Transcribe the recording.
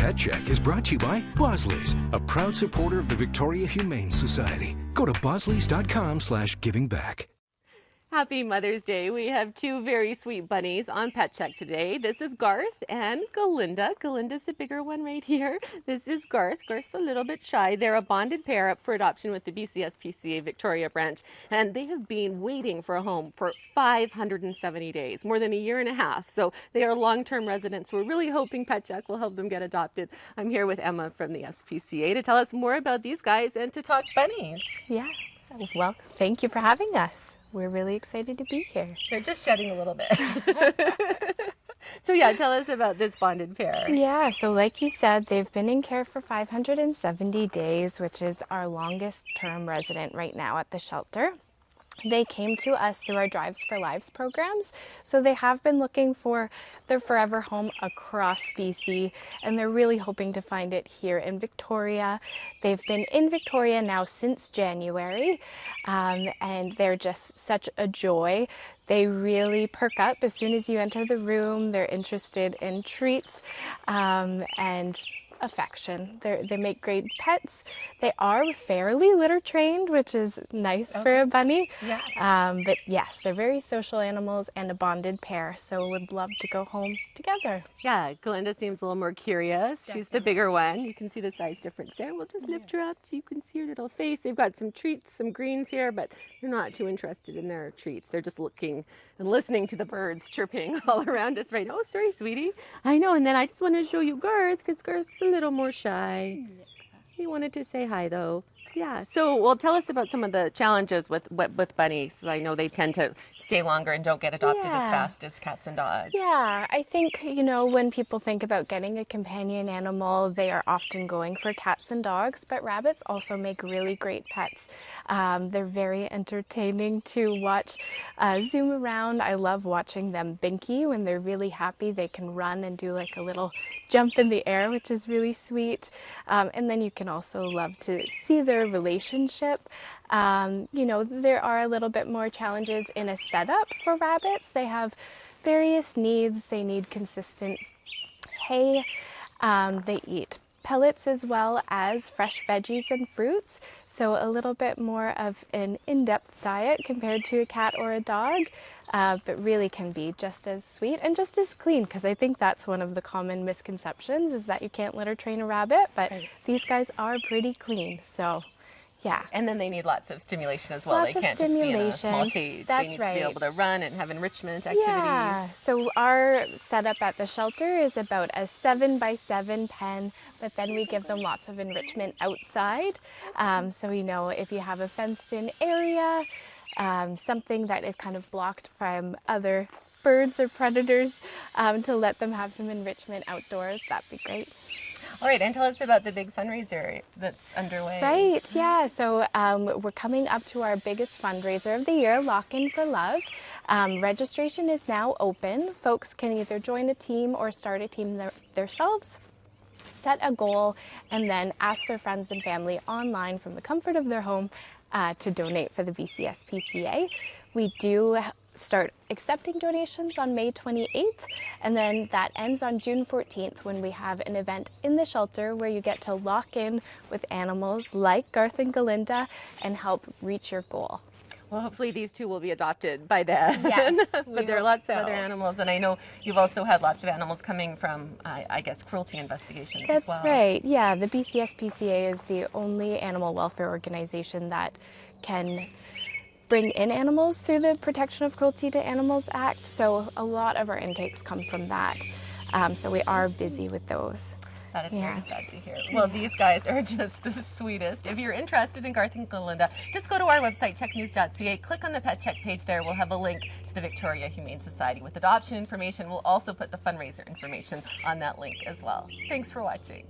Pet Check is brought to you by Bosley's, a proud supporter of the Victoria Humane Society. Go to bosleys.com/givingback. Happy Mother's Day. We have two very sweet bunnies on Pet Check today. This is Garth and Galinda. Galinda's the bigger one right here. This is Garth. Garth's a little bit shy. They're a bonded pair up for adoption with the BC SPCA Victoria Branch, and they have been waiting for a home for 570 days, more than a year and a half. So they are long-term residents. We're really hoping Pet Check will help them get adopted. I'm here with Emma from the SPCA to tell us more about these guys and to talk bunnies. Yeah, well, thank you for having us. We're really excited to be here. They're just shedding a little bit. So yeah, tell us about this bonded pair. Yeah, so like you said, they've been in care for 570 days, which is our longest term resident right now at the shelter. They came to us through our Drives for Lives programs, so they have been looking for their forever home across BC, and they're really hoping to find it here in Victoria. They've been in Victoria now since January, and they're just such a joy. They really perk up as soon as you enter the room. They're interested in treats and affection. They make great pets. They are fairly litter trained, which is nice for a bunny. Yeah. But yes, they're very social animals and a bonded pair, so would love to go home together. Yeah, Galinda seems a little more curious. Definitely. She's the bigger one. You can see the size difference there. We'll just lift her up so you can see her little face. They've got some treats, some greens here, but they're not too interested in their treats. They're just looking and listening to the birds chirping all around us right now. Oh, sorry, sweetie. I know, and then I just wanted to show you Garth, because Garth's a little more shy. Yeah. He wanted to say hi, though. Yeah, so well, tell us about some of the challenges with bunnies. I know they tend to stay longer and don't get adopted as fast as cats and dogs. Yeah, I think, you know, when people think about getting a companion animal, they are often going for cats and dogs, but rabbits also make really great pets. They're very entertaining to watch zoom around. I love watching them binky. When they're really happy, they can run and do like a little jump in the air, which is really sweet. And then you can also love to see their relationship. You know, there are a little bit more challenges in a setup for rabbits. They have various needs. They need consistent hay. They eat pellets as well as fresh veggies and fruits. So a little bit more of an in-depth diet compared to a cat or a dog, but really can be just as sweet and just as clean, because I think that's one of the common misconceptions, is that you can't litter train a rabbit, but these guys are pretty clean, so yeah. And then they need lots of stimulation as well. They can't just be in a small cage. They need to be able to run and have enrichment activities. Yeah, so our setup at the shelter is about a 7x7 pen, but then we give them lots of enrichment outside. So, you know, if you have a fenced in area, something that is kind of blocked from other birds or predators, to let them have some enrichment outdoors, that'd be great. All right, and tell us about the big fundraiser that's underway. Right, yeah. So we're coming up to our biggest fundraiser of the year, Lock In for Love. Registration is now open. Folks can either join a team or start a team themselves, set a goal, and then ask their friends and family online from the comfort of their home to donate for the BC SPCA. We do start accepting donations on May 28th, and then that ends on June 14th when we have an event in the shelter where you get to lock in with animals like Garth and Galinda and help reach your goal. Well, hopefully these two will be adopted by then. Yes, but there are lots of other animals, and I know you've also had lots of animals coming from, I guess, cruelty investigations as well. That's right. Yeah, the BC SPCA is the only animal welfare organization that can bring in animals through the Protection of Cruelty to Animals Act, so a lot of our intakes come from that. So we are busy with those. That is very sad to hear. Well, these guys are just the sweetest. If you're interested in Garth and Galinda, just go to our website, checknews.ca, click on the Pet Check page there. We'll have a link to the Victoria Humane Society with adoption information. We'll also put the fundraiser information on that link as well. Thanks for watching.